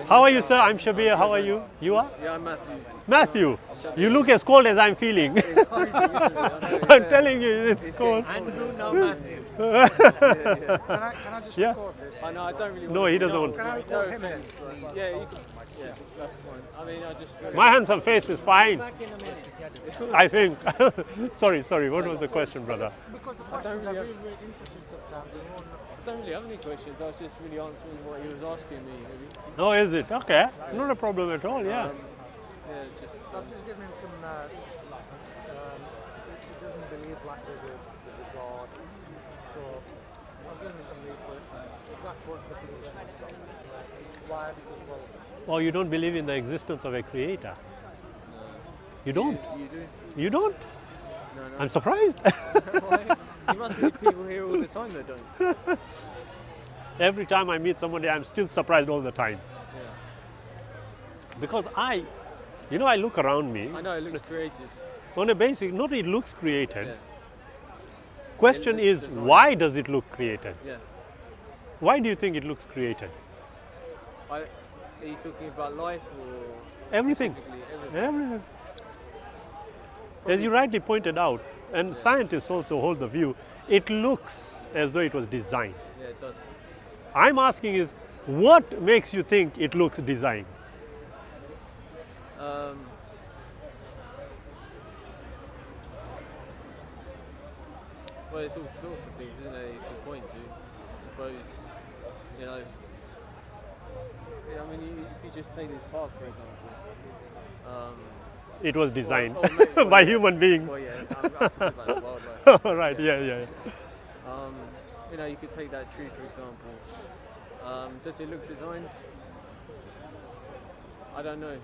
How are you, sir? I'm Shabir. How are you? You are? Yeah, I'm Mathew. Matthew, you look as cold as I'm feeling. It's freezing, isn't it? I'm telling you, it's cold. Andrew, no Mathew. Can I just Yeah. record this? I know, I don't really want No, to. he doesn't want. Can I record him in? Yeah, you can, yeah, that's fine. I mean, I just feel My handsome face is fine, back in a minute. I think. sorry. What was the question, brother? Because the questions are really, really interesting sometimes. I don't really have any questions. I was just really answering what he was asking me. Maybe. Oh, is it? Okay. Not a problem at all, yeah. Yeah, just. I've just given him some. He doesn't believe like there's a God. So I've given him some leaflet. That's what the position is from. Why? Because Oh, you don't believe in the existence of a creator? You don't? You do? You don't? No, no. I'm surprised. Why? You must meet people here all the time that don't. Every time I meet somebody, I'm still surprised all the time. Yeah. Because I look around me I know it looks creative. on a basic, not it looks created. Yeah. Question It looks is, designed. why does it look created? Yeah. Why do you think it looks created? Are you talking about life or Everything. specifically everything? Everything. As you rightly pointed out, and scientists also hold the view, it looks as though it was designed. Yeah, it does. I'm asking is, what makes you think it looks designed? Well, it's all sorts of things, isn't it? You can point to. I suppose, you know. Yeah, I mean, if you just take this park, for example. It was designed maybe- by human beings. Well, yeah, I'm talking about wildlife. Right, yeah. You know, you could take that tree, for example. Does it look designed? I don't know.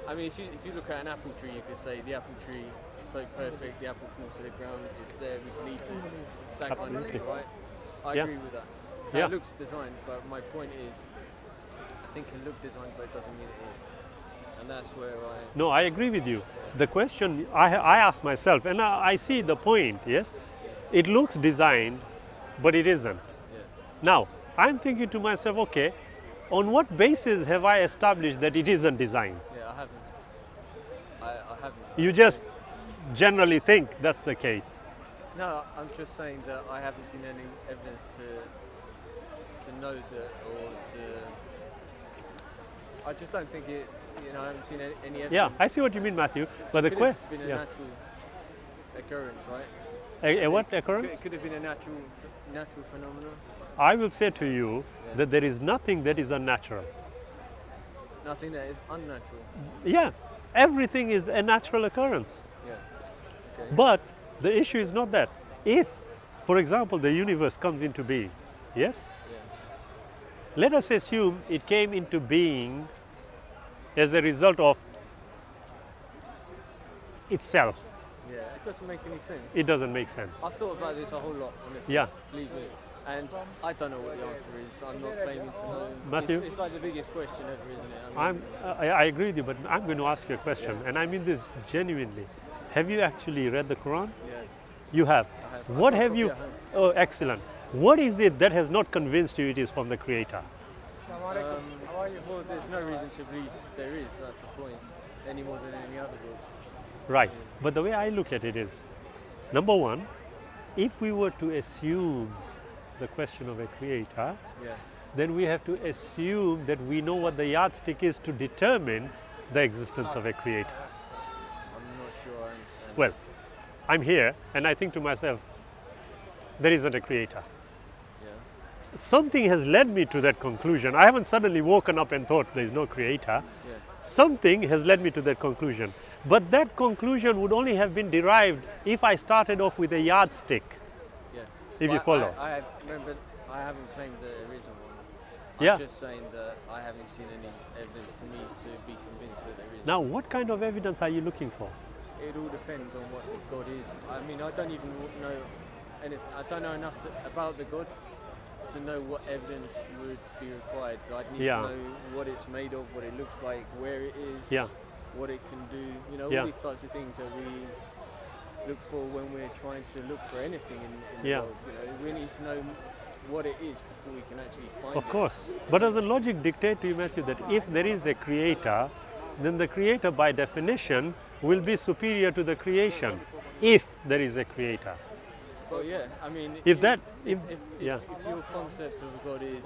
I mean, if you look at an apple tree, you could say the apple tree is so perfect, the apple falls to the ground, it's there, we can eat it, that kind of thing, Absolutely. right? I Yeah. agree with that. Yeah. It looks designed, but my point is, I think it can look designed, but it doesn't mean it is. And that's where No, I agree with you. The question I ask myself, and I see the point, yes? It looks designed, but it isn't. yeah. Now, I'm thinking to myself, okay, on what basis have I established that it isn't designed? Yeah, I haven't. I haven't. You just generally think that's the case. No, I'm just saying that I haven't seen any evidence to know that, or to. I just don't think it. You know, I haven't seen any evidence. Yeah, I see what you mean, Matthew. But the Could question, have been a yeah. natural occurrence, right? A what It occurrence? could have been a natural phenomenon. I will say to you Yeah. that there is nothing that is unnatural. Nothing that is unnatural. Yeah, everything is a natural occurrence. Yeah. Okay. But the issue is not that. If, for example, the universe comes into being, yes? Yeah. Let us assume it came into being as a result of itself. Yeah. It doesn't make any sense. It doesn't make sense. I've thought about this a whole lot, honestly. Yeah. Believe me. And I don't know what the answer is. I'm not claiming to know. Mathew? It's like the biggest question ever, isn't it? I mean, I agree with you, but I'm going to ask you a question, and I mean this genuinely. Have you actually read the Quran? yeah. You have. I have. What I've got have a you? copy at home. Oh, excellent. What is it that has not convinced you it is from the Creator? How are you? Well, there's no reason to believe there is. That's the point. Any more than any other book. Right. But the way I look at it is, number one, if we were to assume the question of a Creator, Yeah. then we have to assume that we know what the yardstick is to determine the existence of a Creator. I'm not sure I understand. Well, I'm here and I think to myself, there isn't a Creator. Yeah. Something has led me to that conclusion. I haven't suddenly woken up and thought there is no Creator. Yeah. Something has led me to that conclusion. But that conclusion would only have been derived if I started off with a yardstick, Yeah. if you Well, follow. Remember, I haven't claimed that there isn't one. Yeah. I'm just saying that I haven't seen any evidence for me to be convinced that there is. Now, what kind of evidence are you looking for? It all depends on what the God is. I mean, I don't even know anything. I don't know enough about the God to know what evidence would be required. So I'd need Yeah. to know what it's made of, what it looks like, where it is, Yeah. what it can do. You know, Yeah. all these types of things that we look for when we're trying to look for anything in the Yeah. world. You know, we need to know what it is before we can actually find Of it. course. But does the logic dictate to you, Matthew, that if there is a creator, then the creator by definition will be superior to the creation, if there is a creator? Well, yeah, I mean, If your concept of God is,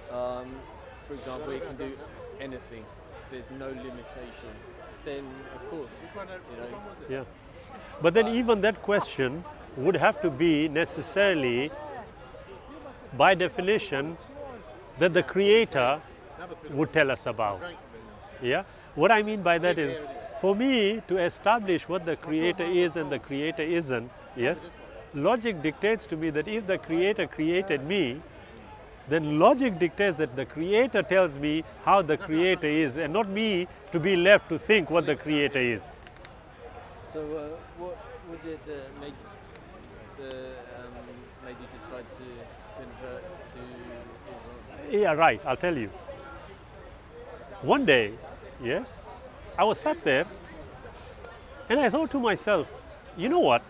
for example, it can do anything, there's no limitation, then of course, Yeah. But then even that question would have to be necessarily, by definition, that the creator would tell us about. Yeah. What I mean by that is, for me to establish what the creator is and the creator isn't, yes, logic dictates to me that if the creator created me, then logic dictates that the creator tells me how the creator is, and not me to be left to think what the creator is. So what was it that made you decide to convert to Islam? Yeah, right, I'll tell you. One day, yes, I was sat there and I thought to myself, you know what?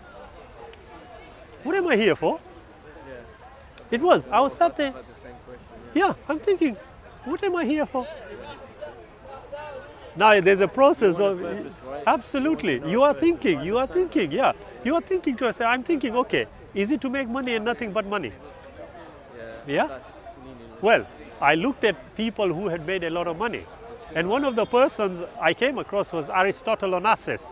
What am I here for? Yeah. It was, I was sat there, Had the same question. yeah, I'm thinking, what am I here for? Now there's a process You of, want a purpose, right? absolutely, You want to know you a are purpose, thinking, I you are understand thinking, yeah. You are thinking to yourself, I'm thinking, okay, is it to make money and nothing but money? Yeah? That's meaningless. Well, I looked at people who had made a lot of money. And one of the persons I came across was Aristotle Onassis.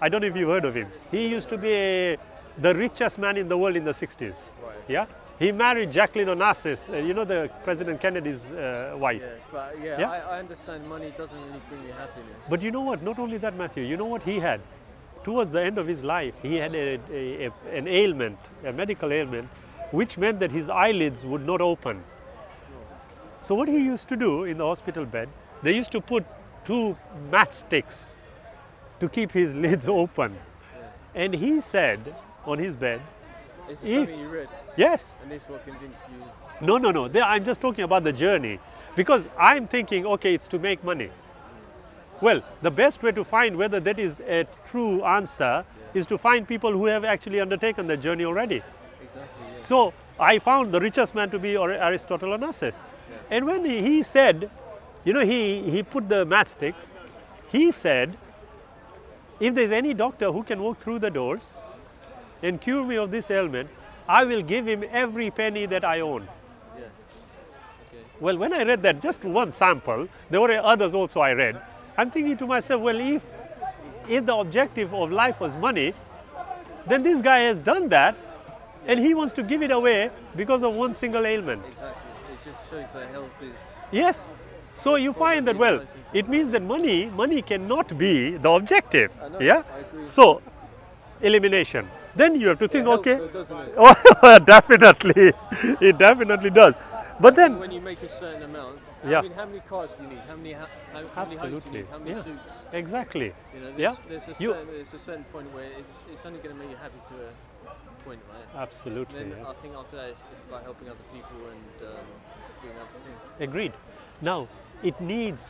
I don't know if you've heard of him. He used to be the richest man in the world in the 60s. Right. Yeah? He married Jacqueline Onassis, you know, the President Kennedy's wife. Yeah, but Yeah? I understand money doesn't really bring you happiness. But you know what? Not only that, Matthew, you know what he had? Towards the end of his life, he had an ailment, a medical ailment, which meant that his eyelids would not open. So what he used to do in the hospital bed, they used to put 2 matchsticks to keep his lids open. And he said on his bed, Is it if- something you read? yes, And this will convince you. no, I'm just talking about the journey. Because I'm thinking, okay, it's to make money. Well, the best way to find whether that is a true answer is to find people who have actually undertaken the journey already. Exactly, yeah. So I found the richest man to be Aristotle Onassis. And when he said, you know, he put the matchsticks, he said, if there's any doctor who can walk through the doors and cure me of this ailment, I will give him every penny that I own. Yeah. Okay. Well, when I read that, just one sample, there were others also I read, I'm thinking to myself, well, if the objective of life was money, then this guy has done that and he wants to give it away because of one single ailment. Exactly. It just shows that health is. Yes. So you find that, well, it means that money cannot be the objective. I know, Yeah? I agree. So, elimination. Then you have to think, It helps, okay, though, doesn't it? oh, definitely, it definitely does. But then, When you make a certain amount, Yeah. I mean, how many cars do you need? How many houses do you Absolutely, need? How many yeah. suits? exactly, You know, Yeah. there's You- there's a certain point where it's only going to make you happy to a point, right? absolutely, Then yes. I think after that, it's about helping other people and doing other things. Agreed. Now, it needs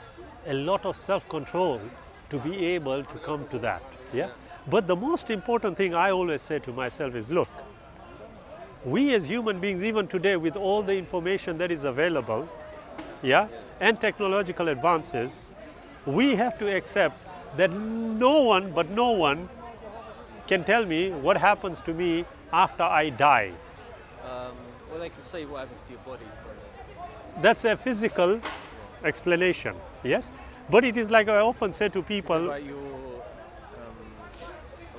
a lot of self-control to be able to come to that. Yeah. But the most important thing I always say to myself is, look, we as human beings, even today, with all the information that is available, yeah, and technological advances, we have to accept that no one can tell me what happens to me after I die. Well, they can say what happens to your body. From That's a physical explanation, yes? But it is like I often say to It's people, about your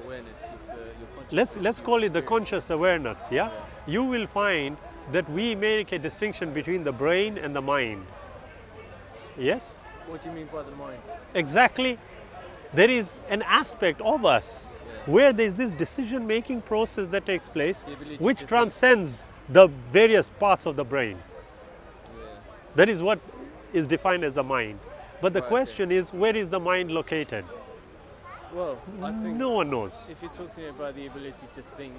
awareness, your consciousness. let's your call it the experience. conscious awareness, yeah? You will find that we make a distinction between the brain and the mind. Yes? What do you mean by the mind? Exactly. There is an aspect of us where there's this decision-making process that takes place, The ability which to think. transcends the various parts of the brain. Yeah. That is what is defined as the mind. But the Right, okay. question is, where is the mind located? Well, I think No one knows. if you're talking about the ability to think,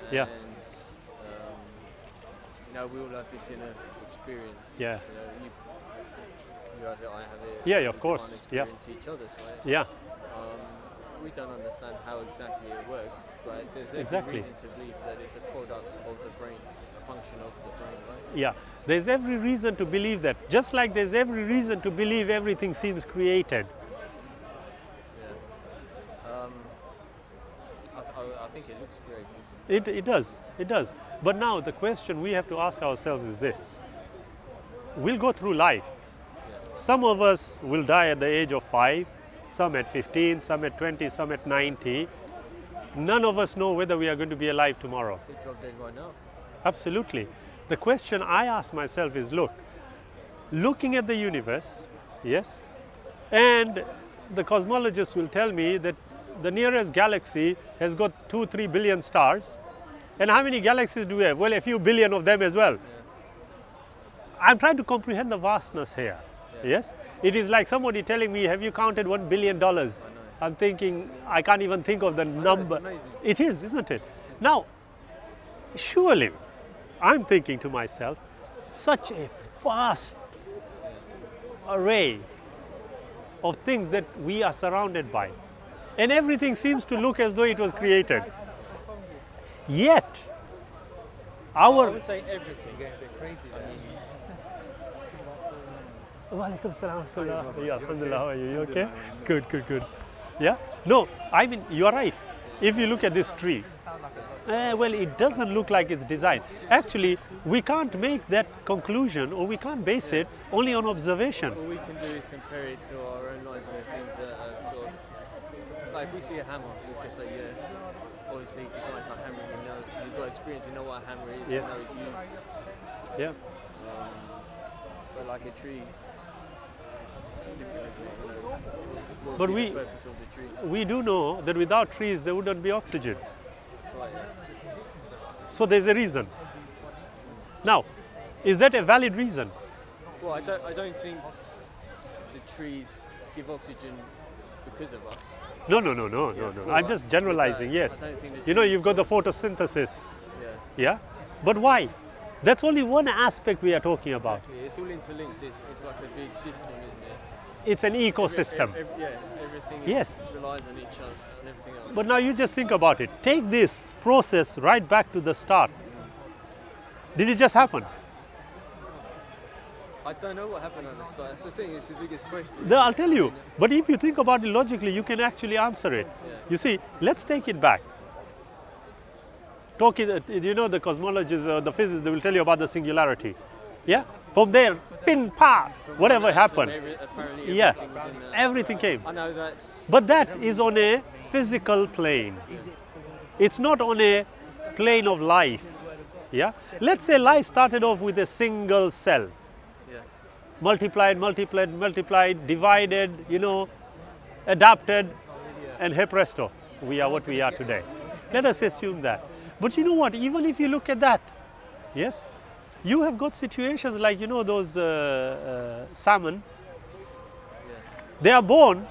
and Yeah. we all have this inner experience. Yeah. You have it, I have it. Yeah, of we course. can't Yeah. experience each other's, right? Yeah, We don't understand how exactly it works, but there's every Exactly. reason to believe that it's a product of the brain. function of the brain, right? Yeah, there's every reason to believe that. Just like there's every reason to believe everything seems created. Yeah. I think it looks creative. It does, it does. But now the question we have to ask ourselves is this. We'll go through life. Some of us will die at the age of 5, some at 15, some at 20, some at 90. None of us know whether we are going to be alive tomorrow. We'll drop dead right now. Absolutely. The question I ask myself is, looking at the universe, yes, and the cosmologists will tell me that the nearest galaxy has got 2-3 billion stars. And how many galaxies do we have? Well, a few billion of them as well. Yeah. I'm trying to comprehend the vastness here. Yeah. Yes? It is like somebody telling me, have you counted $1 billion? I'm thinking, I can't even think of the number. It is, isn't it? Now, surely, I'm thinking to myself, such a vast array of things that we are surrounded by. And everything seems to look as though it was created. Yet, I would say everything. Getting a bit crazy there. Walaikum salam. Yeah, alhamdulillah, how are you? You okay? Good. Yeah? No, I mean, you are right. If you look at this tree, well, it doesn't look like it's designed. Actually, we can't make that conclusion, or we can't base it only on observation. All we can do is compare it to our own lives and the things that are sort of, like if we see a hammer, we can say, yeah, obviously designed for hammering, you know, because you've got experience, you know what a hammer is, you know its use. Yeah. But like a tree, it's different, isn't it? You know, what But would be the purpose of the tree? we do know that without trees there wouldn't be oxygen. That's right, yeah. So there's a reason. Now, is that a valid reason? Well, I don't think the trees give oxygen because of us. No. I'm for just us. generalizing, yes. I don't think the You know, trees- you've got the photosynthesis, Yeah. yeah? But why? That's only one aspect we are talking about. Exactly. It's all interlinked. It's like a big system, isn't it? It's an ecosystem. Everything Yes. relies on each other and everything else. But now you just think about it. Take this process right back to the start. Did it just happen? I don't know what happened at the start. That's the thing. It's the biggest question. No, I'll tell you. But if you think about it logically, you can actually answer it. Yeah. You see, let's take it back. You know, the cosmologists, the physicists, they will tell you about the singularity. Yeah? From there, pin, pa, whatever happened. Apparently Yeah, everything was in there. everything came. I know that. But that is on a physical plane. It's not on a plane of life. Yeah? Let's say life started off with a single cell. Yeah. Multiplied, divided, you know, adapted, and hey presto, we are what we are today. Let us assume that. But you know what, even if you look at that, yes, you have got situations like, you know, those salmon, Yeah. they are born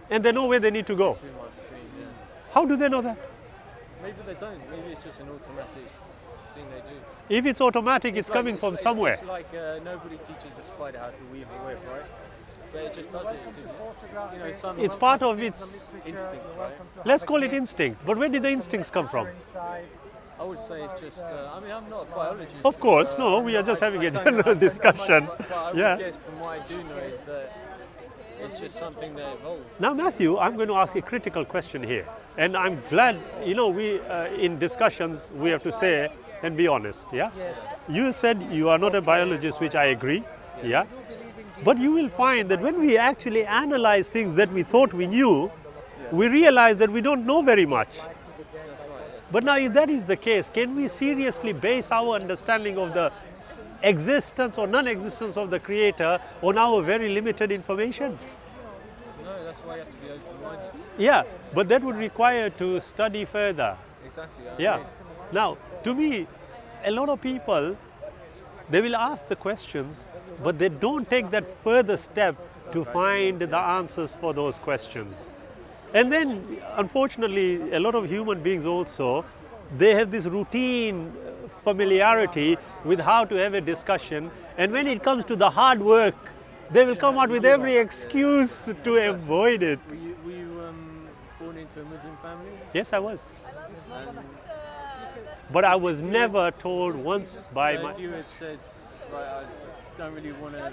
and they know where they need to go. Swim upstream. Yeah. How do they know that? Maybe they don't. Maybe it's just an automatic thing they do. If it's automatic, it's like- coming from it's somewhere. It's like nobody teaches a spider how to weave a web, right? But it just does it because, you know, some It's part of its, instinct, right? let's call it instinct. But where did the instincts come from? I would say it's just, I mean, I'm not a biologist. Of course, no, we are just having a I don't general know much, discussion. but I would Yeah. guess from what I do know is that it's just something that evolved. Now, Matthew, I'm going to ask a critical question here. And I'm glad, you know, we, in discussions, we have to say and be honest, yeah? You said you are not a biologist, which I agree, yeah? But you will find that when we actually analyze things that we thought we knew, we realize that we don't know very much. That's right, yeah. But now, if that is the case, can we seriously base our understanding of the existence or non-existence of the Creator on our very limited information? No, that's why you have to be open-minded. Yeah, but that would require to study further. Exactly. I Yeah. agree. Now, to me, a lot of people, they will ask the questions, but they don't take that further step to find the answers for those questions. And then, unfortunately, a lot of human beings also, they have this routine familiarity with how to have a discussion, and when it comes to the hard work, they will come out with every excuse to avoid it. Were you born into a Muslim family? Yes, I was. And but I was never told once by So my. if you had said, right, I don't really want to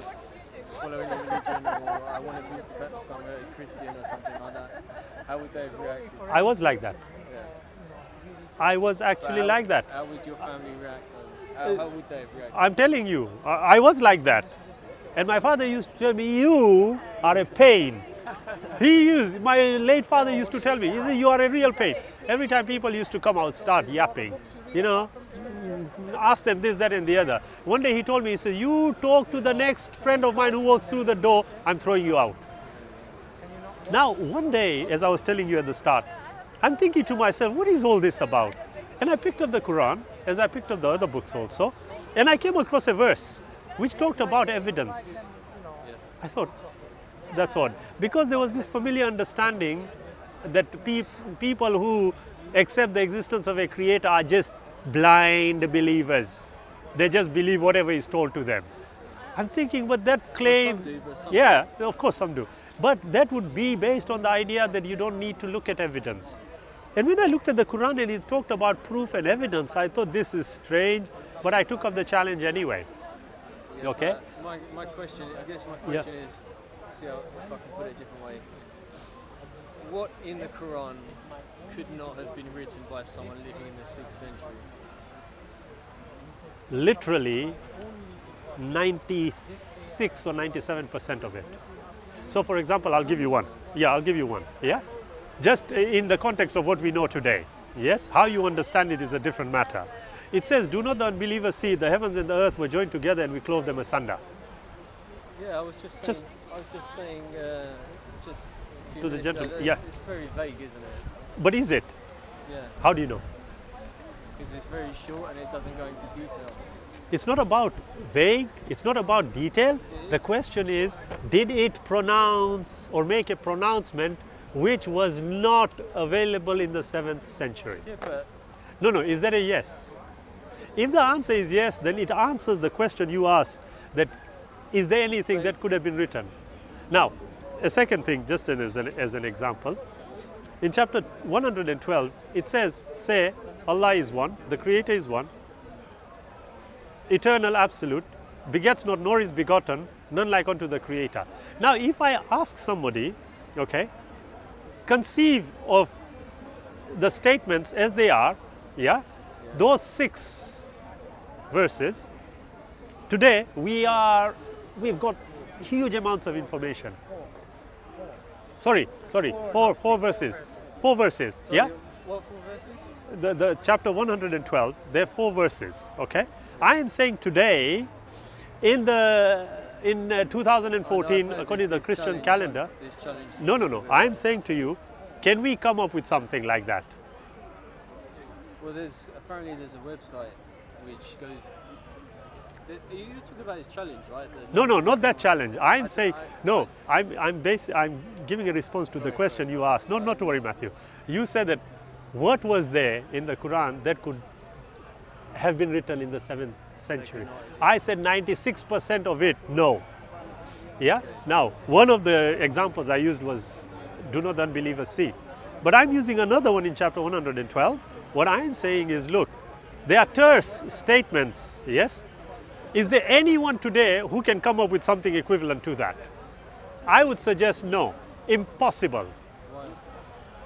follow any religion, or I want to become a Christian or something like that, how would they have reacted? I was like that. Yeah. I was But actually how- like that. How would your family react? How would they have reacted? I'm telling you, I was like that. And my father used to tell me, you are a pain. My late father used to tell me, he said, you are a real pain. Every time people used to come out, start yapping, ask them this, that and the other. One day he told me, he said, you talk to the next friend of mine who walks through the door, I'm throwing you out. Now, one day, as I was telling you at the start, I'm thinking to myself, what is all this about? And I picked up the Quran, as I picked up the other books also, and I came across a verse which talked about evidence. I thought, that's odd. Because there was this familiar understanding that people who accept the existence of a creator are just blind believers. They just believe whatever is told to them. I'm thinking, but that claim... Some do, but some yeah, of course some do. But that would be based on the idea that you don't need to look at evidence. And when I looked at the Quran and it talked about proof and evidence, I thought this is strange, but I took up the challenge anyway. Yeah, Okay? My question, I guess my question is, see how, if I can put it a different way. What in the Quran could not have been written by someone living in the 6th century? Literally 96 or 97% of it. So for example, I'll give you one. Yeah, I'll give you one. Yeah? Just in the context of what we know today. Yes? How you understand it is a different matter. It says, do not the unbelievers see the heavens and the earth were joined together and we clove them asunder. Yeah, I was just saying, just a few To the minutes gentleman, ago, yeah. It's very vague, isn't it? But is it? Yeah, How do you know? because it's very short and it doesn't go into detail. It's not about vague, it's not about detail. The question is, did it pronounce or make a pronouncement which was not available in the 7th century? Yeah, but No, is that a yes? If the answer is yes, then it answers the question you asked, that is there anything that could have been written? Now, a second thing, just as an example, in chapter 112, it says, say, Allah is one, the Creator is one, eternal, absolute, begets not nor is begotten, none like unto the Creator. Now, if I ask somebody, okay, conceive of the statements as they are, yeah, those 6 verses, today we've got huge amounts of information. Sorry, 4 verses. 4 verses, sorry, yeah? What 4 verses? The chapter 112, there are 4 verses, okay? I am saying today, in 2014, according to the Christian calendar, This challenge. no, I am saying to you, can we come up with something like that? Well, apparently there's a website which goes. You talking about this challenge, right? No, not that challenge. I'm saying, I- I'm giving a response to the question you asked. No, not to worry, Matthew. You said that what was there in the Quran that could have been written in the 7th century? I said 96% of it, no. Yeah? Now, one of the examples I used was, do not the unbelievers see. But I'm using another one in chapter 112. What I'm saying is, look, they are terse statements, yes? Is there anyone today who can come up with something equivalent to that? I would suggest no, impossible.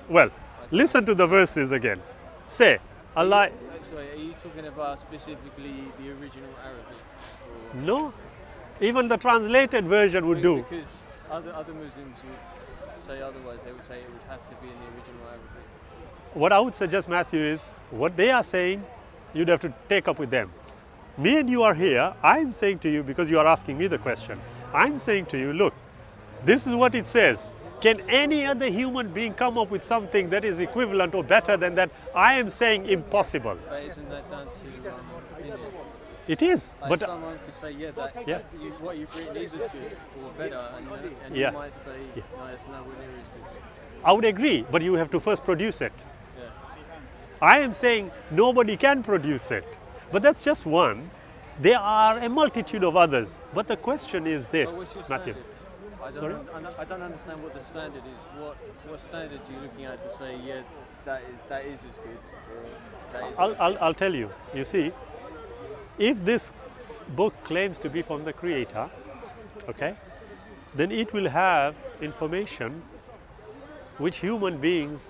Well, listen to the verses again. Say, Allah, Sorry, are you talking about specifically the original Arabic? Or no, even the translated version would do. Because other Muslims would say otherwise. They would say it would have to be in the original Arabic. What I would suggest, Matthew, is what they are saying, you'd have to take up with them. Me and you are here, I'm saying to you, because you are asking me the question, I'm saying to you, look, this is what it says. Can any other human being come up with something that is equivalent or better than that? I am saying impossible. But isn't that down to opinion? It is, Like but someone could say, Yeah. what you've written is as good or better, and Yeah. you might say, no, it's nowhere near as good. I would agree, but you have to first produce it. Yeah. I am saying nobody can produce it, but that's just one. There are a multitude of others. But the question is this, But what's your Matthew. standard? Sorry? I don't understand what the standard is. What standard are you looking at to say, yeah, that is as good? Or that is I'll tell you. You see, if this book claims to be from the Creator, okay, then it will have information which human beings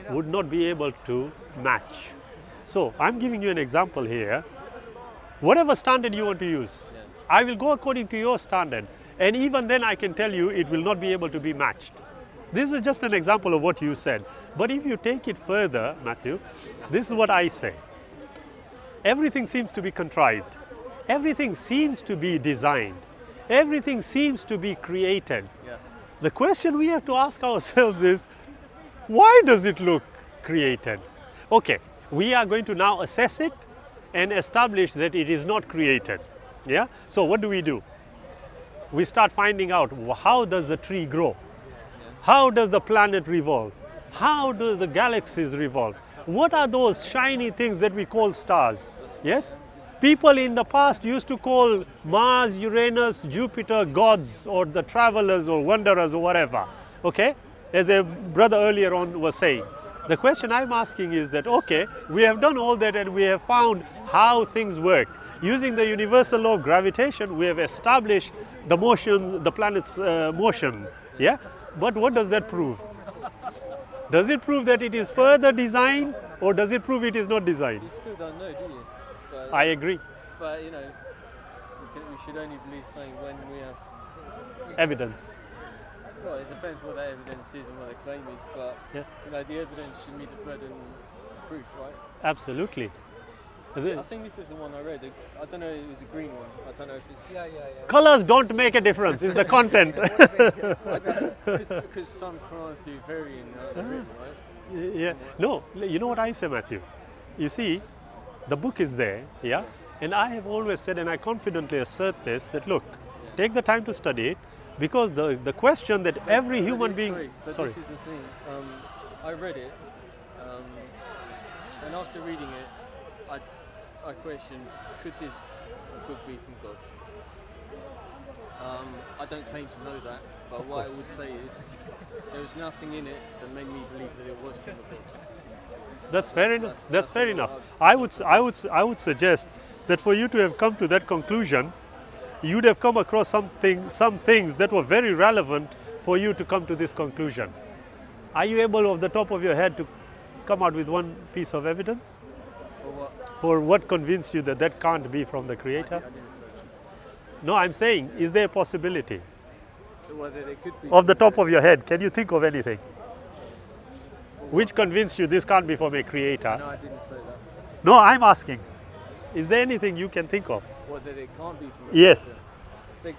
would not be able to match. So I'm giving you an example here. Whatever standard you want to use, I will go according to your standard, and even then I can tell you it will not be able to be matched. This is just an example of what you said. But if you take it further, Matthew, this is what I say. Everything seems to be contrived. Everything seems to be designed. Everything seems to be created. Yeah. The question we have to ask ourselves is, why does it look created? Okay, we are going to now assess it and establish that it is not created. Yeah? So what do? We start finding out, how does the tree grow? How does the planet revolve? How do the galaxies revolve? What are those shiny things that we call stars? Yes? People in the past used to call Mars, Uranus, Jupiter gods, or the travelers or wanderers or whatever. Okay? As a brother earlier on was saying. The question I'm asking is that, okay, we have done all that and we have found how things work. Using the universal law of gravitation, we have established the motion, the planet's motion. Yeah? But what does that prove? Does it prove that it is further designed, or does it prove it is not designed? You still don't know, do you? But, I agree. But you know, we should only believe something when we have Evidence. Well, it depends what that evidence is and what the claim is, but Yeah. you know, the evidence should meet the burden of proof, right? Absolutely. I think this is the one I read. I don't know, it was a green one. I don't know if it's... Yeah. Colors don't make a difference, it's the content. Because some Qur'ans do vary in how they're written, right? Yeah. No, you know what I say, Matthew? You see, the book is there, yeah? And I have always said, and I confidently assert this, that look, take the time to study it, because the question that every human being... Sorry, this is the thing. I read it, and after reading it, I questioned, could this book be from God? I don't claim to know that, but what I would say is there was nothing in it that made me believe that it was from God. That's fair enough. That's fair enough. I would suggest that for you to have come to that conclusion, you'd have come across some things that were very relevant for you to come to this conclusion. Are you able, off the top of your head, to come out with one piece of evidence? For what? For what convinced you that that can't be from the Creator? I didn't say that. No, I'm saying, is there a possibility? Whether they could be. Off the top of your head, can you think of anything? Which convinced you this can't be from a Creator? No, I didn't say that. No, I'm asking. Is there anything you can think of? Whether it can't be from a Yes. Creator.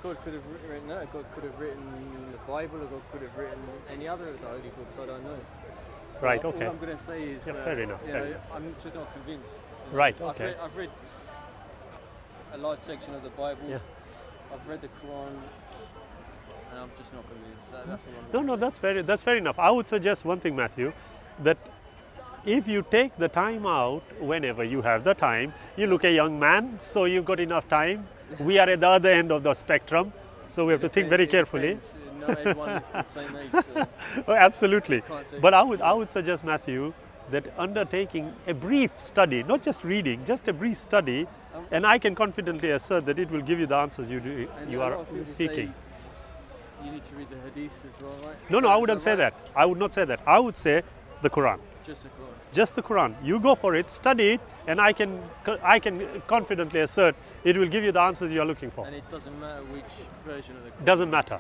God could have written that. God could have written the Bible, or God could have written any other of the holy books. I don't know. Right, All okay. I'm going to say is, Fair enough. you Fair know, enough. I'm just not convinced. Right, okay. I've read a large section of the Bible. Yeah. I've read the Quran, and I'm just not convinced. That's all I'm No, gonna no, say. that's fair enough. I would suggest one thing, Matthew, that if you take the time out, whenever you have the time, you look a young man, so you've got enough time. We are at the other end of the spectrum, so we have to think very It carefully. depends. Not everyone is the same age. So Oh, absolutely. can't say. But I would suggest, Matthew, that undertaking a brief study, not just reading, just a brief study, and I can confidently assert that it will give you the answers And you a are lot of people seeking. say you need to read the hadiths as well, right? No, So I is wouldn't say right? that. I would not say that. I would say the Quran. Just the Quran. Just the Quran. You go for it, study it, and I can confidently assert it will give you the answers you are looking for. And it doesn't matter which version of the Quran. Doesn't matter.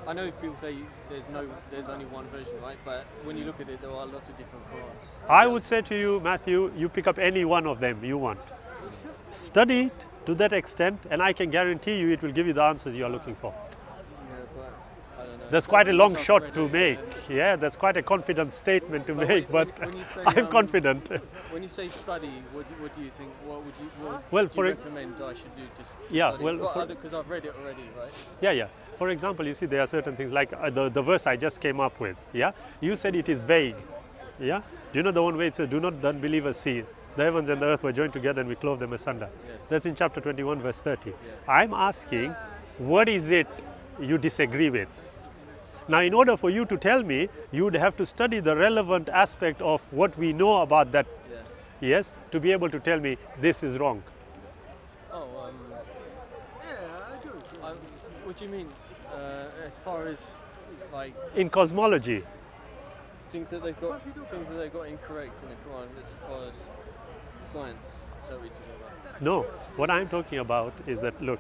I know people say there's only one version, right? But when you look at it, there are lots of different Qurans. I would say to you, Matthew, you pick up any one of them you want. Study it to that extent, and I can guarantee you it will give you the answers you are looking for. Yeah, but I don't know. That's quite a long I've shot read to it, make. and Yeah, that's quite a confident statement to But make, when- but when you say, I'm confident. When you say study, what do you think? What would you Well, do for you it- recommend I should do to Yeah, study? well, Because I've read it already, right? Yeah. For example, you see there are certain things like the verse I just came up with. Yeah, you said it is vague. Yeah, do you know the one where it says, "Do not the unbelievers see the heavens and the earth were joined together and we clove them asunder." Yeah. That's in chapter 21, verse 30. Yeah. I'm asking, what is it you disagree with. Now, in order for you to tell me, you would have to study the relevant aspect of what we know about that, Yeah. yes, to be able to tell me this is wrong. Oh, what do you mean? As far as like In cosmology, things that they've got incorrect in the Quran as far as science. Is that what you're talking about? no. What I'm talking about is that, look,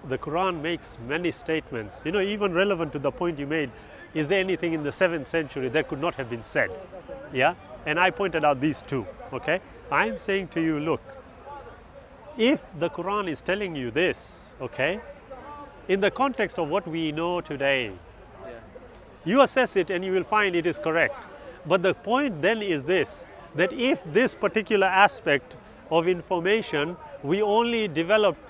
the Quran makes many statements, you know, even relevant to the point you made. Is there anything in the 7th century that could not have been said? Yeah? And I pointed out these two, okay? I'm saying to you, look, if the Quran is telling you this, okay, in the context of what we know today, Yeah. you assess it and you will find it is correct. But the point then is this, that if this particular aspect of information we only developed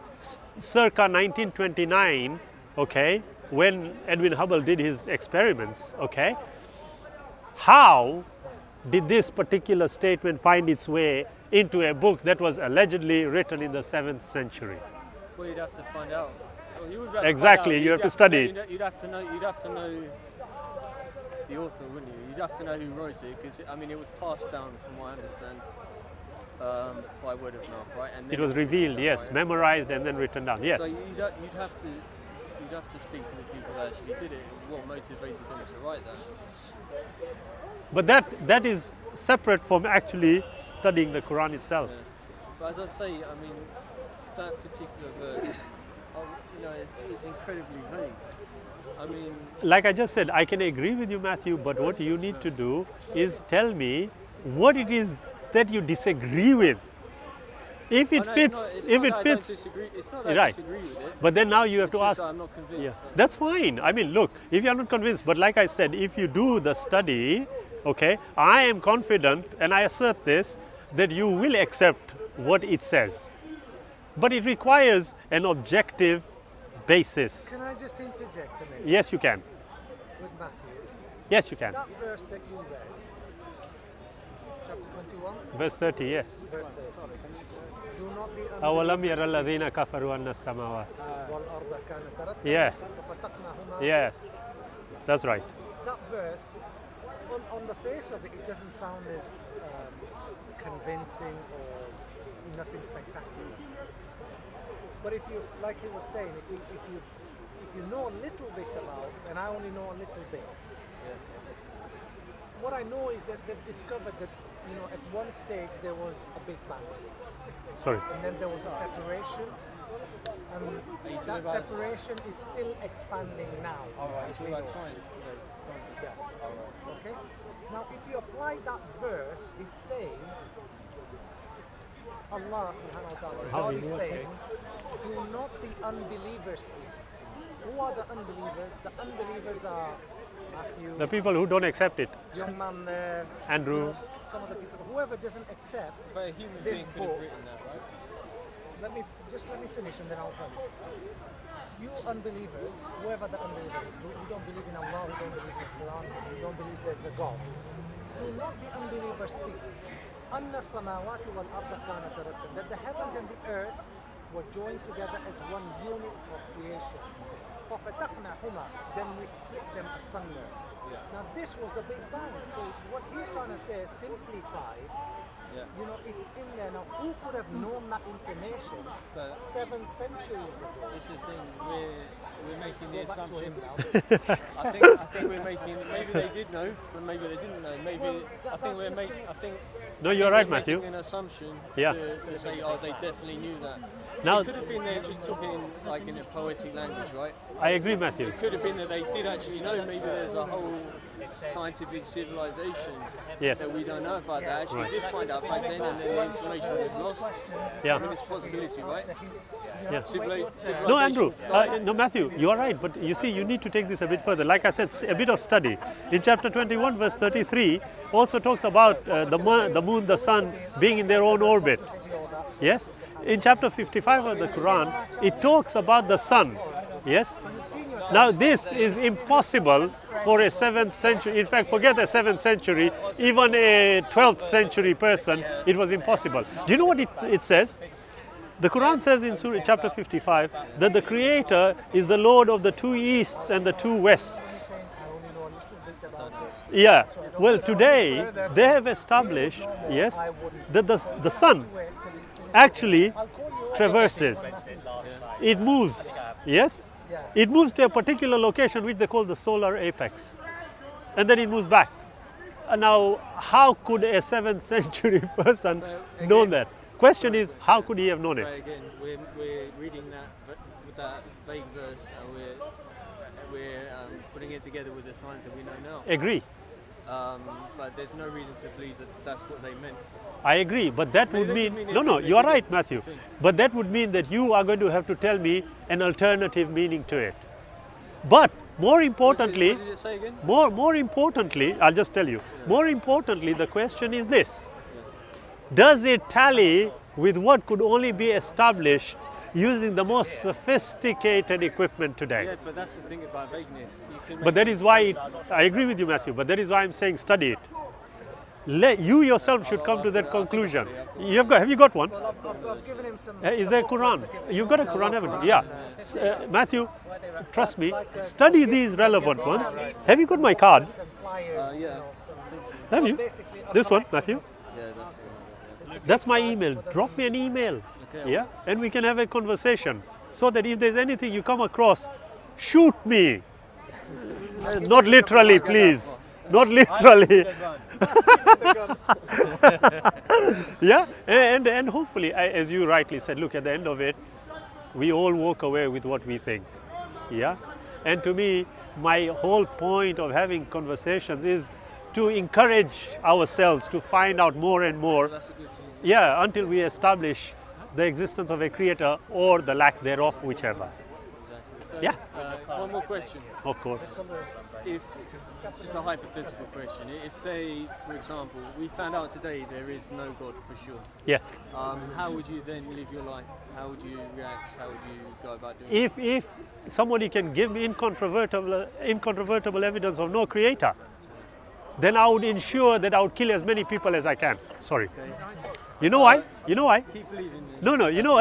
circa 1929, okay, when Edwin Hubble did his experiments, okay, how did this particular statement find its way into a book that was allegedly written in the 7th century? Well, you'd have to find out. Well, you would have to Exactly, find out. you have to study it. You'd have to know the author, wouldn't you? You'd have to know who wrote it, because I mean, it was passed down, from what I understand, by word of mouth, right? And then It was revealed, down, yes, right? memorized and then written down, yes. So you'd have to speak to the people that actually did it. What motivated them to write that? But that is separate from actually studying the Quran itself. Yeah. But as I say, I mean, that particular verse, you know, is incredibly vague. I mean, Like I just said, I can agree with you, Matthew, but what you need to do is tell me what it is that you disagree with. If it fits, it's not that I right. disagree with it. But then now you have It's to just ask. that I'm not convinced. Yeah, that's fine. I mean, look, if you are not convinced, but like I said, if you do the study, okay, I am confident, and I assert this, that you will accept what it says. But it requires an objective basis. Can I just interject a minute Yes, you can. with Matthew? Yes, you can. That verse that you read, chapter 21, Verse 30, yes. verse 30. Do not the أَوَلَمْ يَرَ الَّذِينَ كَفَرُوا أَنَّ السَّمَاوَاتِ. وَالْأَرْضَ كَانَتْ رَتْقًا Yeah. وَفَتَقْنَاهُمَا. Yes, that's right. That verse, on the face of it, it doesn't sound as convincing or nothing spectacular. But if you, like he was saying, if you know a little bit about, and I only know a little bit, what I know is that they've discovered that, you know, at one stage there was a Big Bang, Sorry. and then there was a separation, and that separation is still expanding now. Alright, as it's all we about know. science today. Scientists. Yeah. Okay? Now, if you apply that verse, it's saying, Allah subhanahu wa ta'ala, God is saying, do not the unbelievers see. Who are the unbelievers? The unbelievers are Mathew, The people who don't accept it, young man there, Andrew. some of the people, whoever doesn't accept But a human this being could have book. written that, right? Let me finish and then I'll tell you. You unbelievers, whoever the unbelievers, who don't believe in Allah, who don't believe in Quran, who don't believe there's a God, do not the unbelievers see أن السماوات والأرض كانت رتقا, that the heavens and the earth were joined together as one unit of creation. ففتقناهما, then we split them asunder. Now this was the Big Bang. So what he's trying to say is simplified. Yeah. You know, it's in there. Now, who could have known that information But 7 centuries ago? this is the thing, we're making the Go back to assumption. him now. I think we're making. Maybe they did know, but maybe they didn't know. Maybe Well, I think that's we're just making. an I think. No, you're right, we're Matthew. making an assumption Yeah. to say, oh, they definitely knew that. Now- It could have been they just talking like in a poetic language, right? I agree, Matthew. It could have been that they did actually know. Maybe there's a whole scientific civilization Yes. that we don't know about that actually did find out back then, and then the information was lost. I mean, Yeah. it's a possibility, right? Yeah. Civilizations No, Andrew. died. No, Matthew. You are right, but you see, you need to take this a bit further. Like I said, a bit of study. In chapter 21, verse 33, also talks about the moon, the sun being in their own orbit. Yes. In chapter 55 of the Quran, it talks about the sun. Yes. Now this is impossible for a 7th century. In fact, forget a 7th century. Even a 12th century person, it was impossible. Do you know what it says? The Quran says in Surah chapter 55 that the Creator is the Lord of the two easts and the two wests. Yeah, well, today they have established, yes, that the sun actually traverses. It moves, yes? It moves to a particular location which they call the solar apex. And then it moves back. Now, how could a 7th century person know that? Question is, how could he have known it? But again, we're reading that with that vague verse, and we're putting it together with the science that we know now. Agree. But there's no reason to believe that that's what they meant. I agree, but that would mean, no, you are right, Matthew. But that would mean that you are going to have to tell me an alternative meaning to it. But more importantly, What did it say again? more importantly, I'll just tell you, more importantly, the question is this. Does it tally with what could only be established using the most sophisticated equipment today? Yeah, but that's the thing about vagueness. You can But that is why, I agree with you, Matthew, but that is why I'm saying study it. You yourself should come to that conclusion. Have you got one? I've given him some. Is there Quran? You've got a Quran, haven't you? Yeah. Matthew, trust me, study these relevant ones. Have you got my card? Some flyers, yeah. Have you? Basically, This one, Matthew? Yeah, that's the one. That's my email. Drop me an email. Okay. Yeah, and we can have a conversation so that if there's anything you come across, shoot me. Not literally, please. Not literally. Yeah, and hopefully, as you rightly said, look, at the end of it, we all walk away with what we think. Yeah, and to me, my whole point of having conversations is to encourage ourselves to find out more and more. That's a good thing. Yeah, until we establish the existence of a creator or the lack thereof, whichever. Exactly. So, Yeah. One more question. Of course. If it's just a hypothetical question, if they, for example, we found out today there is no God for sure, Yeah. how would you then live your life? How would you react? How would you go about doing it? If somebody can give me incontrovertible evidence of no creator, then I would ensure that I would kill as many people as I can. Sorry. Okay. You know why? You know why? Keep believing. No, you know,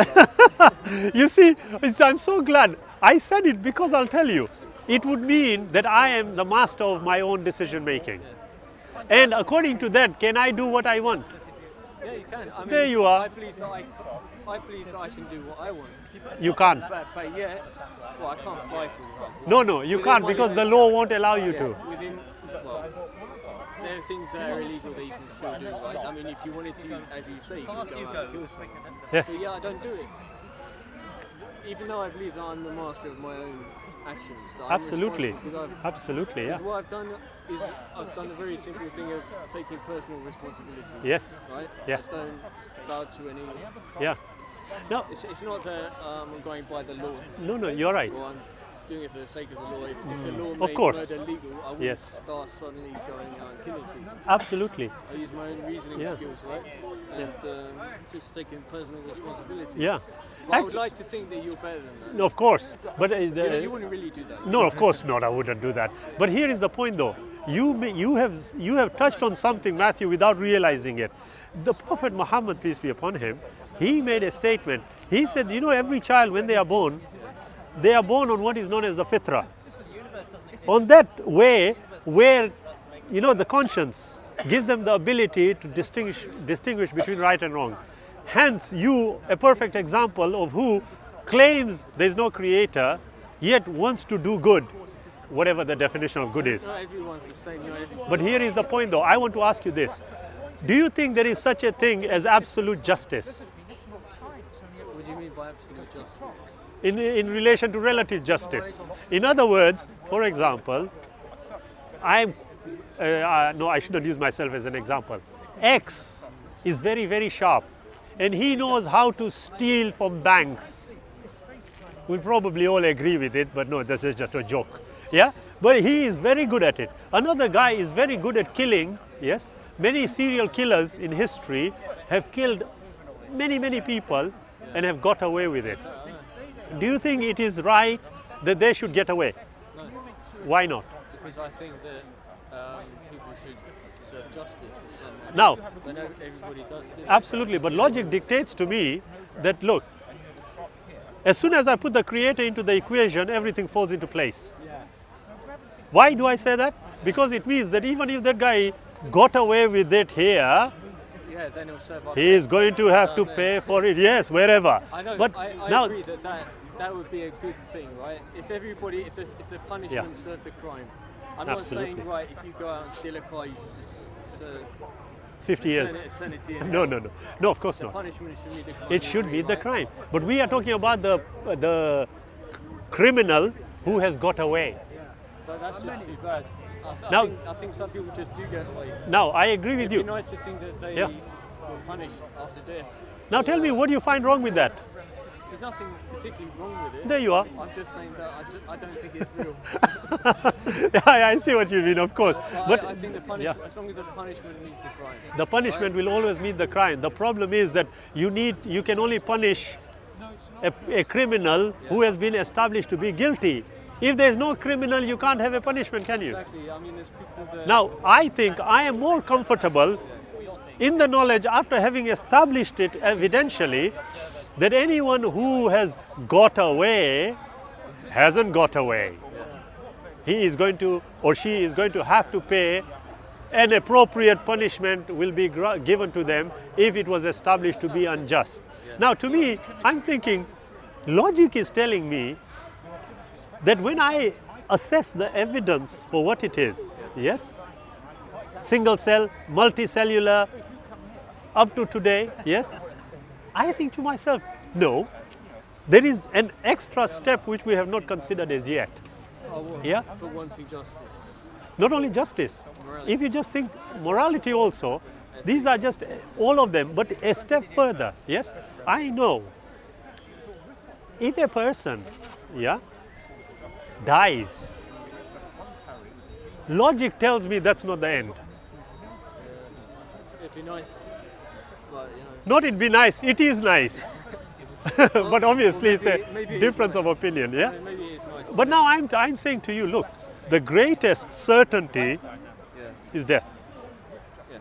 you see, I'm so glad. I said it because I'll tell you, it would mean that I am the master of my own decision making. And according to that, can I do what I want? Yeah, you can. I mean, There you are. I believe that I can do what I want. You can't. But yet, well, I can't fly, for example. No, you can't because the law won't allow you to. There are things that are illegal that you can still do, right? I mean, if you wanted to, as you say, you can go out and kill someone. Yes. But yeah, I don't do it. Even though I believe that I'm the master of my own actions. That I'm Absolutely. responsible because Absolutely, yeah. because what I've done is I've done a very simple thing of taking personal responsibility. Yes. Right? Yeah. I don't bow to any. Yeah. No, It's not that I'm going by the law no, you're right. or I'm doing it for the sake of the law. If the law Of made course. murder legal, I wouldn't Yes. start suddenly going out and killing people. Absolutely. I use my own reasoning Yeah. skills, right? And just taking personal responsibility. Yeah. But I would like to think that you're better than that. No, of course. But You wouldn't really do that. no, of course not. I wouldn't do that. But here is the point, though. You have touched on something, Matthew, without realizing it. The Prophet Muhammad, peace be upon him, he made a statement. He said, every child when they are born on what is known as the fitrah. On that way where the conscience gives them the ability to distinguish between right and wrong. Hence, you a perfect example of who claims there is no creator, yet wants to do good, whatever the definition of good is. Not everyone's the same. But here is the point, though. I want to ask you this: do you think there is such a thing as absolute justice What do you mean by absolute justice? in relation to relative justice? In other words, for example, I shouldn't use myself as an example. X is very, very sharp, and he knows how to steal from banks. We'll probably all agree with it, but no, this is just a joke. Yeah, but he is very good at it. Another guy is very good at killing. Yes, many serial killers in history have killed many people and have got away with it. Do you think it is right that they should get away? No, Why not? because I think that people should serve justice in some way. Now, I know everybody does do that. absolutely, but logic dictates to me that, look, As soon as I put the Creator into the equation, everything falls into place. Why do I say that? Because it means that even if that guy got away with it here, Yeah, then he'll serve up. he is going to have to pay for it, yes, wherever. I know, But I now, agree that would be a good thing, right? If the punishment served the crime. I'm not Absolutely. saying, right, if you go out and steal a car, you should just serve 50 years. eternity in No, hell. no, of course The not. punishment should be the crime. It should be the right? crime. But we are talking about the criminal who has got away. But that's just too bad. Now- I think some people just do get away. Now, I agree with It'd you. be nice to think that they Yeah. were punished after death. Now tell me, what do you find wrong with that? There's nothing particularly wrong with it. There you are. I'm just saying that I don't think it's real. Yeah, I see what you mean, of course. But I think the punishment, as long as the punishment meets the crime. the punishment will always meet the crime. The problem is that you can only punish a criminal who has been established to be guilty. If there is no criminal, you can't have a punishment, can you? Exactly. I mean, there's people that. Now, I think I am more comfortable in the knowledge, after having established it evidentially, that anyone who has got away hasn't got away. He is going to, or she is going to have to pay. An appropriate punishment will be given to them if it was established to be unjust. Now, to me, I'm thinking, logic is telling me that when I assess the evidence for what it is, yes, single cell, multicellular, up to today, yes, I think to myself, no, there is an extra step which we have not considered as yet. Oh, well, Yeah. For wanting justice. Not only justice, Morality. if you just think morality also, these are just all of them, but a step further, yes, I know if a person, yeah, dies, logic tells me that's not the end. It'd be nice. Like, Not it'd be nice, it is nice. But obviously it's a maybe it is difference of nice. opinion, yeah? maybe it's nice. But now I'm saying to you, look, the greatest certainty Yeah. is death. Yeah.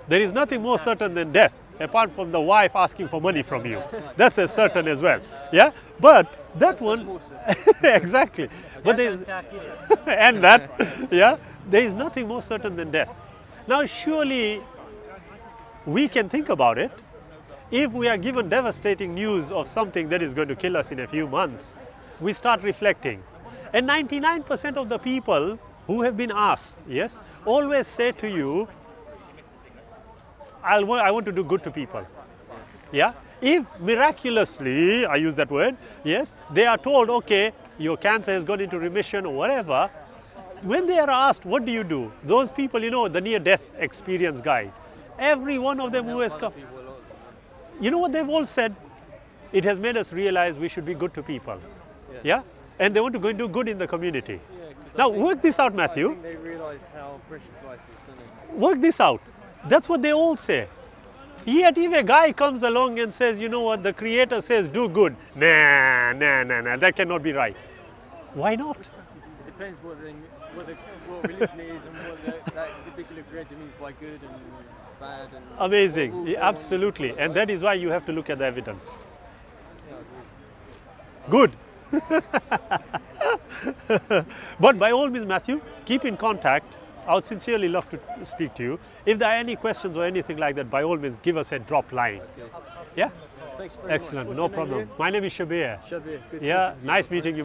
There is nothing more certain than death, apart from the wife asking for money from you. That's as certain as well, yeah? But that one, more certain. exactly. But there is, and that, yeah, there is nothing more certain than death. Now, surely we can think about it. If we are given devastating news of something that is going to kill us in a few months, we start reflecting. And 99% of the people who have been asked, yes, always say to you, I want to do good to people. Yeah? If miraculously, I use that word, yes, they are told, okay, your cancer has gone into remission or whatever, when they are asked, what do you do? Those people, the near-death experience guys, every one of them who has come, People a lot. you know what they've all said? It has made us realize we should be good to people. Yeah? And they want to go and do good in the community. Yeah, 'cause Now, I think, work this out, I Matthew. think they realise how precious life is, don't they? Work this out. That's what they all say. Yet if a guy comes along and says, you know what, the Creator says do good. Nah, that cannot be right. Why not? It depends what religion it is and what that particular creator means by good and bad and. Amazing. what rules Yeah, they want you to absolutely. follow, And right? that is why you have to look at the evidence. Yeah, I agree. Good. But by all means, Matthew, keep in contact. I would sincerely love to speak to you. If there are any questions or anything like that, by all means, give us a drop line. Okay. Yeah? Thanks very Excellent. much. No What's your name problem. again? My name is Shabir. Shabir. Good Yeah, talking to you. nice meeting you.